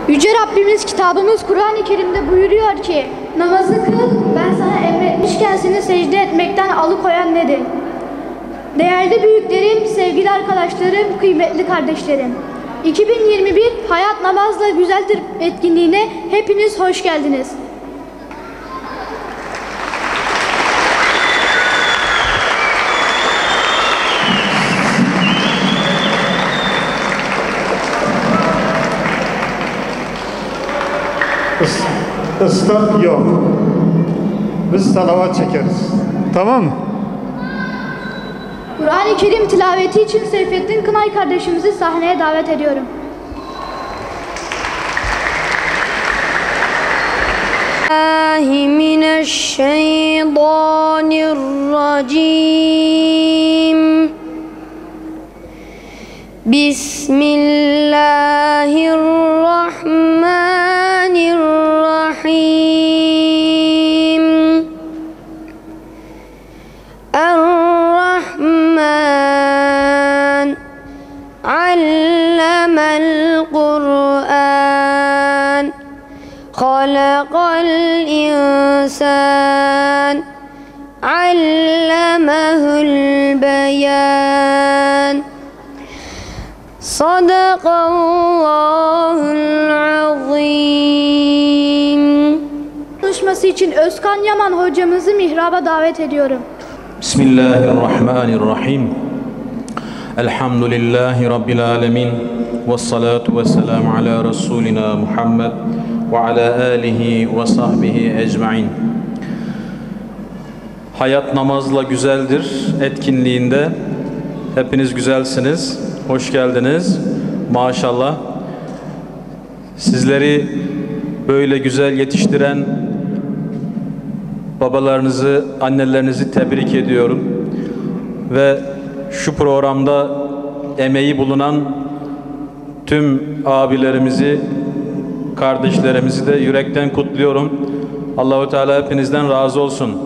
Yüce Rabbimiz kitabımız Kur'an-ı Kerim'de buyuruyor ki: namazı kıl, ben sana emretmişken seni secde etmekten alıkoyan nedir? Değerli büyüklerim, sevgili arkadaşlarım, kıymetli kardeşlerim. 2021 Hayat Namazla Güzeldir etkinliğine hepiniz hoş geldiniz. Islah yok. Biz salavat çekeriz. Tamam mı? Kur'an-ı Kerim tilaveti için Seyfettin Kınay kardeşimizi sahneye davet ediyorum. Mineşşeytanirracim. Bismillahirrahmanirrahim. Er-Rahman allemel Kur'an halakal insan allemehül beyan. Sadakallahul azim. Konuşması için Özkan Yaman hocamızı mihraba davet ediyorum. Bismillahirrahmanirrahim. Elhamdülillahi Rabbil alemin. Vessalatu vesselamu ala Resulina Muhammed ve ala alihi ve sahbihi ecmain. Hayat namazla güzeldir etkinliğinde hepiniz güzelsiniz. Hoş geldiniz. Maşallah. Sizleri böyle güzel yetiştiren babalarınızı, annelerinizi tebrik ediyorum. Ve şu programda emeği bulunan tüm abilerimizi, kardeşlerimizi de yürekten kutluyorum. Allahu Teala hepinizden razı olsun.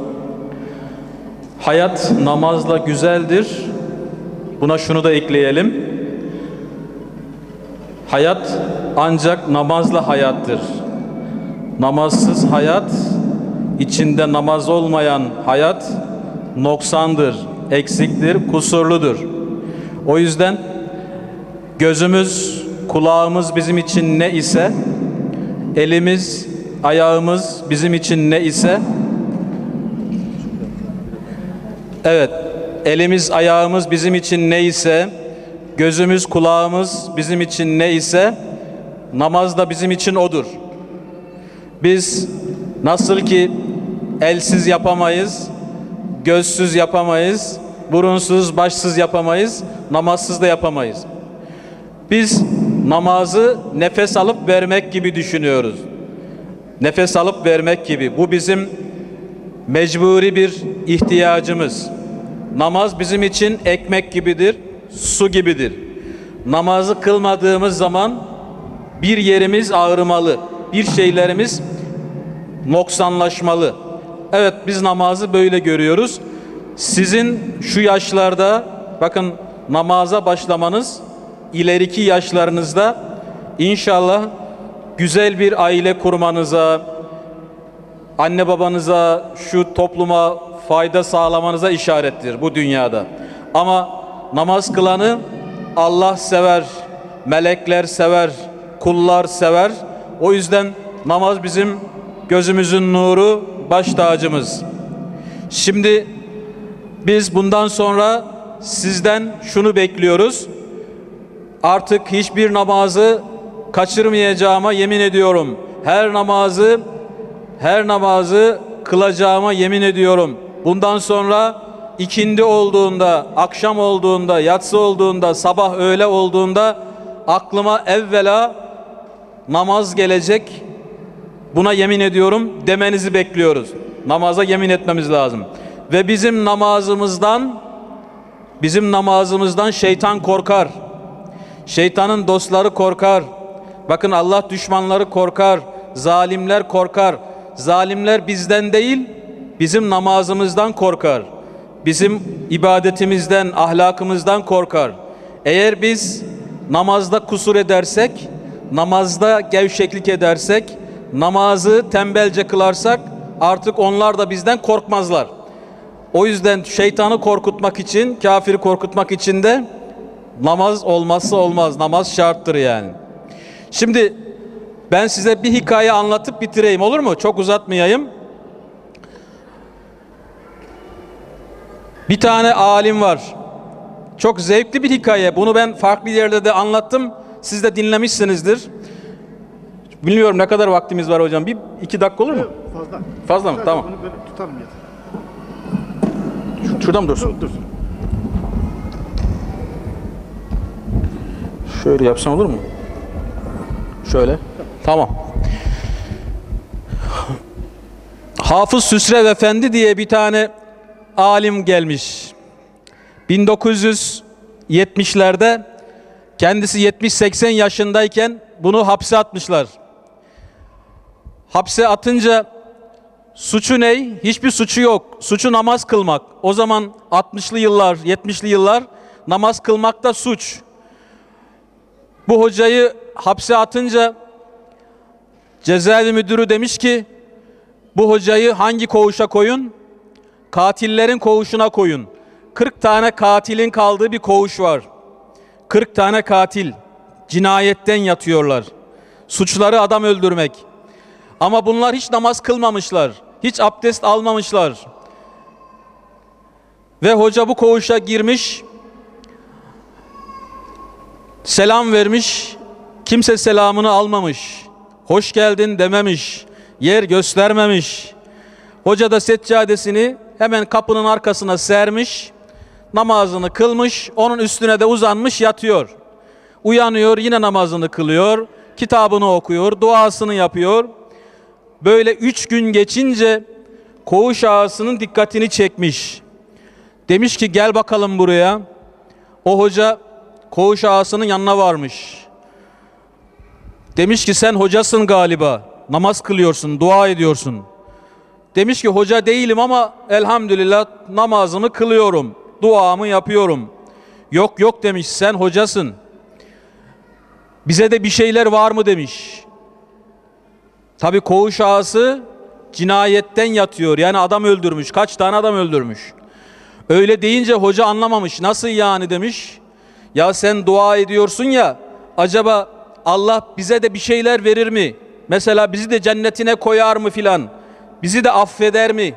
Hayat namazla güzeldir. Buna şunu da ekleyelim. Hayat ancak namazla hayattır. Namazsız hayat, içinde namaz olmayan hayat noksandır, eksiktir, kusurludur. O yüzden gözümüz, kulağımız bizim için ne ise, elimiz, ayağımız bizim için ne ise, evet, elimiz, ayağımız bizim için ne ise, gözümüz, kulağımız bizim için ne ise, namaz da bizim için odur. Biz nasıl ki elsiz yapamayız, gözsüz yapamayız, burunsuz, başsız yapamayız, namazsız da yapamayız. Biz namazı nefes alıp vermek gibi düşünüyoruz. Nefes alıp vermek gibi. Bu bizim mecburi bir ihtiyacımız. Namaz bizim için ekmek gibidir, su gibidir. Namazı kılmadığımız zaman bir yerimiz ağrımalı, bir şeylerimiz noksanlaşmalı. Evet, biz namazı böyle görüyoruz. Sizin şu yaşlarda, bakın, namaza başlamanız ileriki yaşlarınızda inşallah güzel bir aile kurmanıza, anne babanıza, şu topluma fayda sağlamanıza işarettir bu dünyada. Ama namaz kılanı Allah sever, melekler sever, kullar sever. O yüzden namaz bizim gözümüzün nuru, baş tacımız. Şimdi biz bundan sonra sizden şunu bekliyoruz. Artık hiçbir namazı kaçırmayacağıma yemin ediyorum. Her namazı kılacağıma yemin ediyorum. Bundan sonra ikindi olduğunda, akşam olduğunda, yatsı olduğunda, sabah öğle olduğunda aklıma evvela namaz gelecek. Buna yemin ediyorum demenizi bekliyoruz. Namaza yemin etmemiz lazım. Ve bizim namazımızdan şeytan korkar. Şeytanın dostları korkar. Bakın, Allah düşmanları korkar. Zalimler korkar. Zalimler bizden değil, bizim namazımızdan korkar. Bizim ibadetimizden, ahlakımızdan korkar. Eğer biz namazda kusur edersek, namazda gevşeklik edersek, namazı tembelce kılarsak artık onlar da bizden korkmazlar. O yüzden şeytanı korkutmak için, kafiri korkutmak için de namaz olmazsa olmaz. Namaz şarttır yani. Şimdi ben size bir hikaye anlatıp bitireyim, olur mu? Çok uzatmayayım. Bir tane alim var. Çok zevkli bir hikaye. Bunu ben farklı yerlerde de anlattım. Siz de dinlemişsinizdir. Bilmiyorum ne kadar vaktimiz var hocam. Bir iki dakika olur mu? Fazla. Fazla mı? Tamam. Bunu böyle tutalım yeter. Şurada mı dursun? Dur. Şöyle yapsam olur mu? Şöyle. Tamam. Hafız Süsrev Efendi diye bir tane alim gelmiş. 1970'lerde kendisi 70-80 yaşındayken bunu hapse atmışlar. Hapse atınca suçu ne? Hiçbir suçu yok. Suçu namaz kılmak. O zaman 60'lı yıllar, 70'li yıllar namaz kılmak da suç. Bu hocayı hapse atınca cezaevi müdürü demiş ki bu hocayı hangi koğuşa koyun? Katillerin koğuşuna koyun. 40 tane katilin kaldığı bir koğuş var. 40 tane katil cinayetten yatıyorlar. Suçları adam öldürmek. Ama bunlar hiç namaz kılmamışlar. Hiç abdest almamışlar. Ve hoca bu koğuşa girmiş. Selam vermiş. Kimse selamını almamış. Hoş geldin dememiş. Yer göstermemiş. Hoca da seccadesini hemen kapının arkasına sermiş. Namazını kılmış. Onun üstüne de uzanmış yatıyor. Uyanıyor, yine namazını kılıyor. Kitabını okuyor, duasını yapıyor. Böyle 3 gün geçince koğuş ağasının dikkatini çekmiş. Demiş ki gel bakalım buraya. O hoca koğuş ağasının yanına varmış. Demiş ki sen hocasın galiba. Namaz kılıyorsun, dua ediyorsun. Demiş ki hoca değilim ama elhamdülillah namazımı kılıyorum. Duamı yapıyorum. Yok yok demiş, sen hocasın. Bize de bir şeyler var mı demiş. Tabii koğuş ağası cinayetten yatıyor. Yani adam öldürmüş. Kaç tane adam öldürmüş. Öyle deyince hoca anlamamış. Nasıl yani demiş. Ya sen dua ediyorsun ya, acaba Allah bize de bir şeyler verir mi? Mesela bizi de cennetine koyar mı filan? Bizi de affeder mi?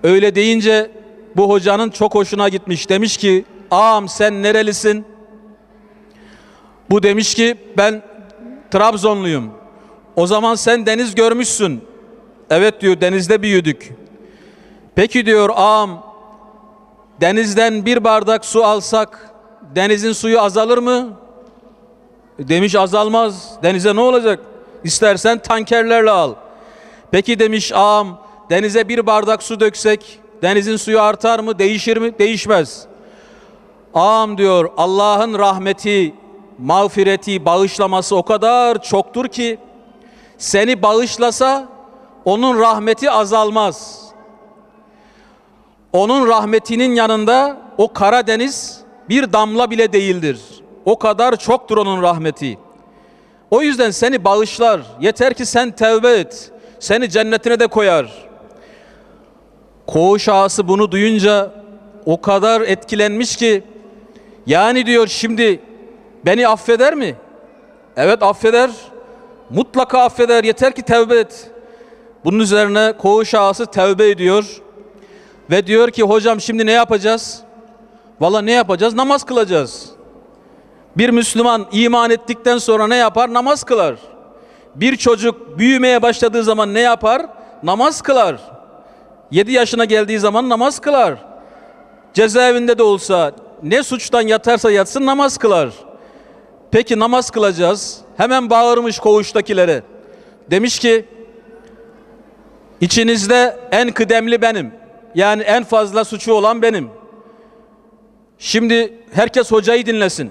Öyle deyince bu hocanın çok hoşuna gitmiş. Demiş ki ağam sen nerelisin? Bu demiş ki ben Trabzonluyum. O zaman sen deniz görmüşsün. Evet diyor, denizde büyüdük. Peki diyor ağam, denizden bir bardak su alsak denizin suyu azalır mı? Demiş azalmaz. Denize ne olacak? İstersen tankerlerle al. Peki demiş ağam, denize bir bardak su döksek denizin suyu artar mı? Değişir mi? Değişmez. Ağam diyor, Allah'ın rahmeti, mağfireti, bağışlaması o kadar çoktur ki seni bağışlasa onun rahmeti azalmaz. Onun rahmetinin yanında o kara deniz bir damla bile değildir. O kadar çoktur onun rahmeti. O yüzden seni bağışlar. Yeter ki sen tevbe et. Seni cennetine de koyar. Koğuş ağası bunu duyunca o kadar etkilenmiş ki, yani diyor şimdi beni affeder mi? Evet affeder. Mutlaka affeder. Yeter ki tevbe et. Bunun üzerine koğuş ağası tevbe ediyor. Ve diyor ki hocam şimdi ne yapacağız? Valla ne yapacağız? Namaz kılacağız. Bir Müslüman iman ettikten sonra ne yapar? Namaz kılar. Bir çocuk büyümeye başladığı zaman ne yapar? Namaz kılar. 7 yaşına geldiği zaman namaz kılar. Cezaevinde de olsa ne suçtan yatarsa yatsın namaz kılar. Peki namaz kılacağız. Hemen bağırmış koğuştakilere. Demiş ki içinizde en kıdemli benim. Yani en fazla suçu olan benim. Şimdi herkes hocayı dinlesin.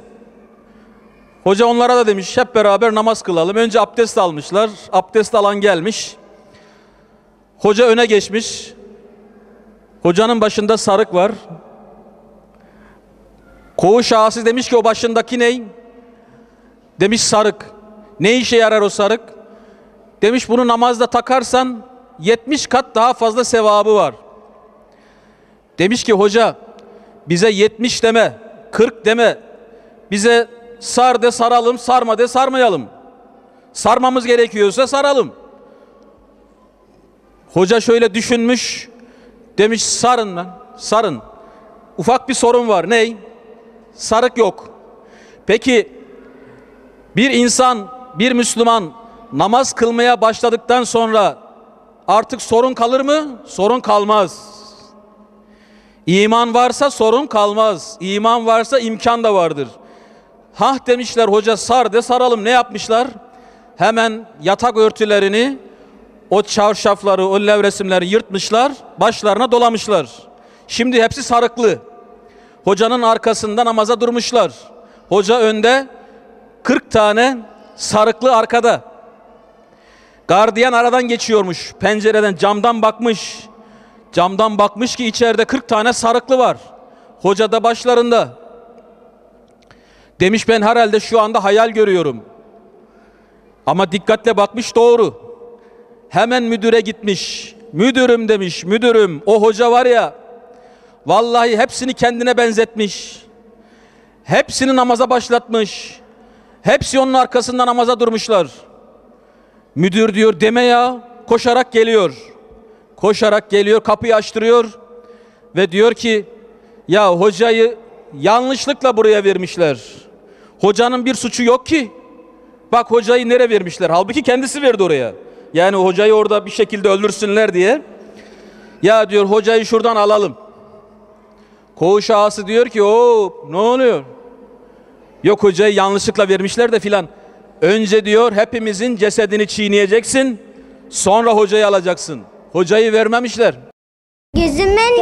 Hoca onlara da demiş hep beraber namaz kılalım. Önce abdest almışlar. Abdest alan gelmiş. Hoca öne geçmiş. Hocanın başında sarık var. Koğuş ağası demiş ki o başındaki ne? Demiş sarık. Ne işe yarar o sarık? Demiş bunu namazda takarsan 70 kat daha fazla sevabı var. Demiş ki hoca bize 70 deme, 40 deme, bize sar de saralım, sarma de sarmayalım. Sarmamız gerekiyorsa saralım. Hoca şöyle düşünmüş, demiş sarın lan, sarın. Ufak bir sorun var, ney? Sarık yok. Peki bir insan, bir Müslüman namaz kılmaya başladıktan sonra artık sorun kalır mı? Sorun kalmaz. İman varsa sorun kalmaz. İman varsa imkan da vardır. Hah demişler hoca sar de saralım. Ne yapmışlar? Hemen yatak örtülerini, o çarşafları, o levresimleri yırtmışlar, başlarına dolamışlar. Şimdi hepsi sarıklı. Hocanın arkasında namaza durmuşlar. Hoca önde, 40 tane sarıklı arkada. Gardiyan aradan geçiyormuş. Pencereden, camdan bakmış. Camdan bakmış ki içeride 40 tane sarıklı var. Hoca da başlarında. Demiş ben herhalde şu anda hayal görüyorum. Ama dikkatle bakmış, doğru. Hemen müdüre gitmiş. Müdürüm demiş, müdürüm o hoca var ya, vallahi hepsini kendine benzetmiş. Hepsini namaza başlatmış. Hepsi onun arkasında namaza durmuşlar. Müdür diyor deme ya, koşarak geliyor. Koşarak geliyor, kapıyı açtırıyor ve diyor ki ya hocayı yanlışlıkla buraya vermişler. Hocanın bir suçu yok ki. Bak hocayı nereye vermişler? Halbuki kendisi verdi oraya. Yani hocayı orada bir şekilde öldürsünler diye. Ya diyor hocayı şuradan alalım. Koğuş ağası diyor ki o ne oluyor? Yok hocayı yanlışlıkla vermişler de filan. Önce diyor hepimizin cesedini çiğneyeceksin. Sonra hocayı alacaksın. Hocayı vermemişler. Gözümün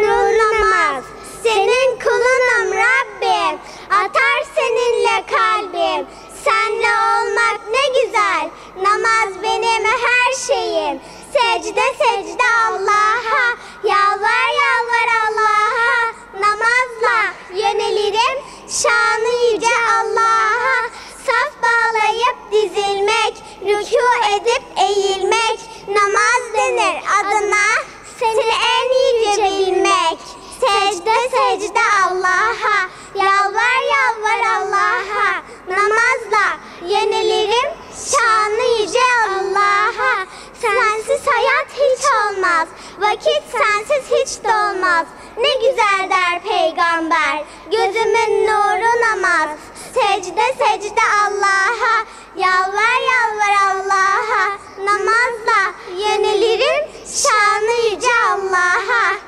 nuru namaz, senin kulunum Rabbim. Atar seninle kalbim, senle olmak ne güzel. Namaz benim her şeyim, secde secde Allah'a. Yalvar yalvar Allah'a, namazla yönelirim şanı yüce Allah'a. Saf bağlayıp dizilmek, rükû edip eğilmek, namaz denir adına, seni en yüce bilmek. Secde secde Allah'a, yalvar yalvar Allah'a, namazla yönelirim şanı yüce Allah'a. Sensiz hayat hiç olmaz, vakit sensiz hiç dolmaz. Ne güzel der peygamber, gözümün nuru namaz. Secde secde Allah'a, yalvar yalvar Allah'a, namazla yönelirim şanı yüce Allah'a.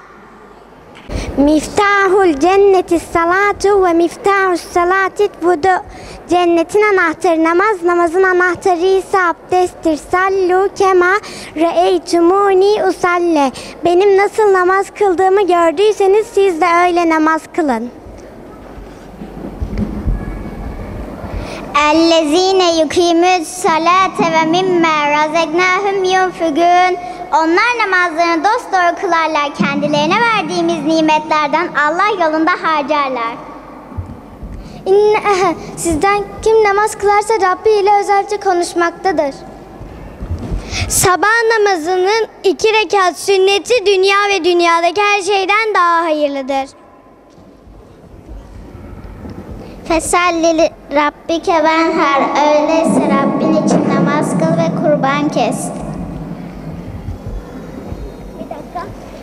Miftahul cenneti salatu ve miftahus salati vudu. Cennetin anahtarı namaz, namazın anahtarı ise abdesttir. Sallu kema re'eytumuni usalle. Benim nasıl namaz kıldığımı gördüyseniz siz de öyle namaz kılın. اَلَّذ۪ينَ يُقِيمُوا الصَّلَاةَ وَمِمَّا رَزَقْنَاهُمْ يُنْفِقُونَ. Onlar namazlarını dosdoğru kılarlar, kendilerine verdiğimiz nimetlerden Allah yolunda harcarlar. Sizden kim namaz kılarsa Rabbi ile özelce konuşmaktadır. Sabah namazının 2 rekat sünneti dünya ve dünyadaki her şeyden daha hayırlıdır. Fesalli Rabbike venher. Öyleyse Rabbin için namaz kıl ve kurban kes.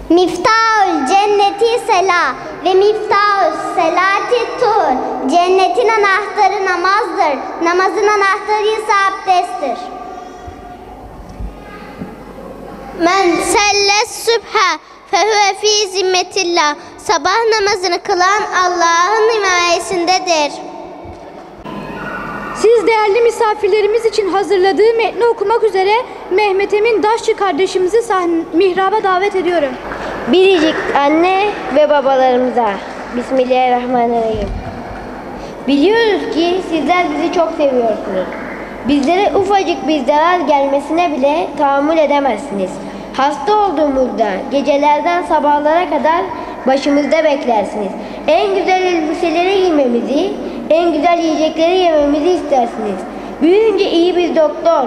Miftahul cenneti sela ve miftahus selati tuhur. Cennetin anahtarı namazdır. Namazın anahtarı ise abdesttir. Men selles sübhe fehuve fi zimmetillah. Sabah namazını kılan Allah'ın himayesindedir. Siz değerli misafirlerimiz için hazırladığı metni okumak üzere Mehmet Emin Daşçı kardeşimizi mihraba davet ediyorum. Biricik anne ve babalarımıza Bismillahirrahmanirrahim. Biliyoruz ki sizler bizi çok seviyorsunuz. Bizlere ufacık bir zarar gelmesine bile tahammül edemezsiniz. Hasta olduğumuzda gecelerden sabahlara kadar başımızda beklersiniz. En güzel elbiseleri giymemizi, en güzel yiyecekleri yememizi istersiniz. Büyüyünce iyi bir doktor,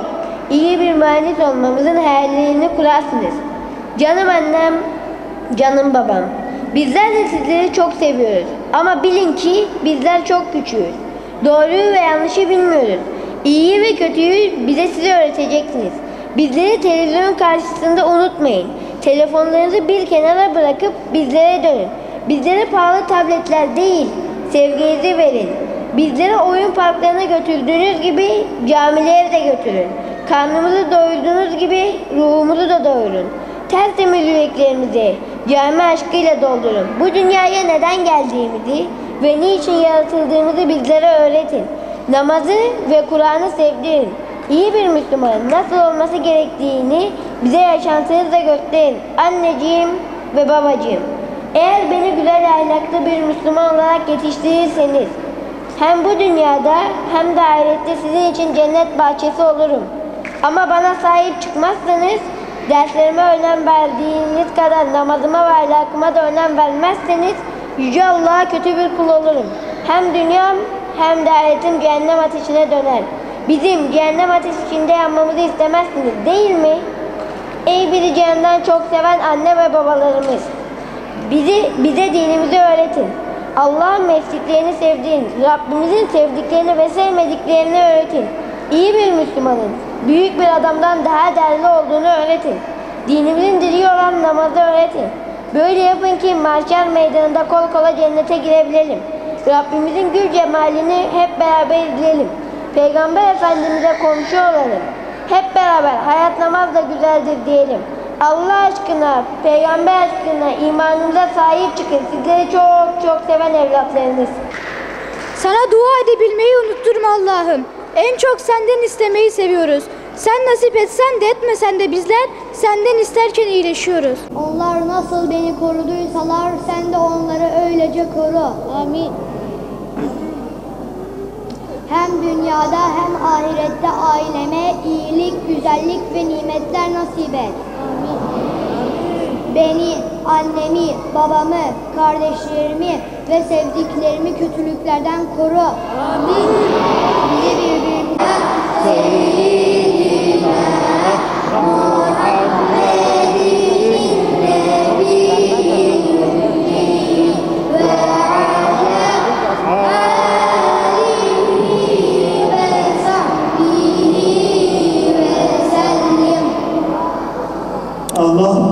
iyi bir mühendis olmamızın hayallerini kurarsınız. Canım annem, canım babam. Bizler de sizleri çok seviyoruz. Ama bilin ki bizler çok küçüğüz. Doğruyu ve yanlışı bilmiyoruz. İyiyi ve kötüyü bize siz öğreteceksiniz. Bizleri televizyon karşısında unutmayın. Telefonlarınızı bir kenara bırakıp bizlere dönün. Bizlere pahalı tabletler değil, sevginizi verin. Bizlere oyun parklarına götürdüğünüz gibi camilere de götürün. Karnımızı doyurduğunuz gibi ruhumuzu da doyurun. Tertemiz yüreklerimizi cami aşkıyla doldurun. Bu dünyaya neden geldiğimizi ve niçin yaratıldığımızı bizlere öğretin. Namazı ve Kur'an'ı sevdirin. İyi bir Müslümanın nasıl olması gerektiğini bize yaşantınızla gösterin. Anneciğim ve babacığım, eğer beni güzel ahlaklı bir Müslüman olarak yetiştirirseniz hem bu dünyada hem de ahirette sizin için cennet bahçesi olurum. Ama bana sahip çıkmazsanız, derslerime önem verdiğiniz kadar namazıma ve ahlakıma da önem vermezseniz Yüce Allah'a kötü bir kul olurum. Hem dünyam hem de ahiretim cehennem ateşine döner. Bizim cehennem ateşinde yanmamızı istemezsiniz değil mi? Ey bizi cehennemden çok seven anne ve babalarımız! Bize dinimizi öğretin. Allah'ın mescitlerini sevdiğin, Rabbimizin sevdiklerini ve sevmediklerini öğretin. İyi bir Müslümanın büyük bir adamdan daha değerli olduğunu öğretin. Dinimizin diri olan namazı öğretin. Böyle yapın ki mahşer meydanında kol kola cennete girebilelim. Rabbimizin gül cemalini hep beraber izleyelim. Peygamber Efendimiz'e komşu olalım. Hep beraber hayat namaz da güzeldir diyelim. Allah aşkına, peygamber aşkına imanımıza sahip çıkın. Sizleri çok çok seven evlatlarınız. Sana dua edebilmeyi unutturma Allah'ım. En çok senden istemeyi seviyoruz. Sen nasip etsen de etmesen de bizler senden isterken iyileşiyoruz. Onlar nasıl beni koruduysalar sen de onları öylece koru. Amin. Hem dünyada hem ahirette aileme iyilik, güzellik ve nimetler nasip et. Amin. Beni, annemi, babamı, kardeşlerimi ve sevdiklerimi kötülüklerden koru. Amin. Bizi birbirinden Seyyidina Muhammedin Nebiyyil ve Allah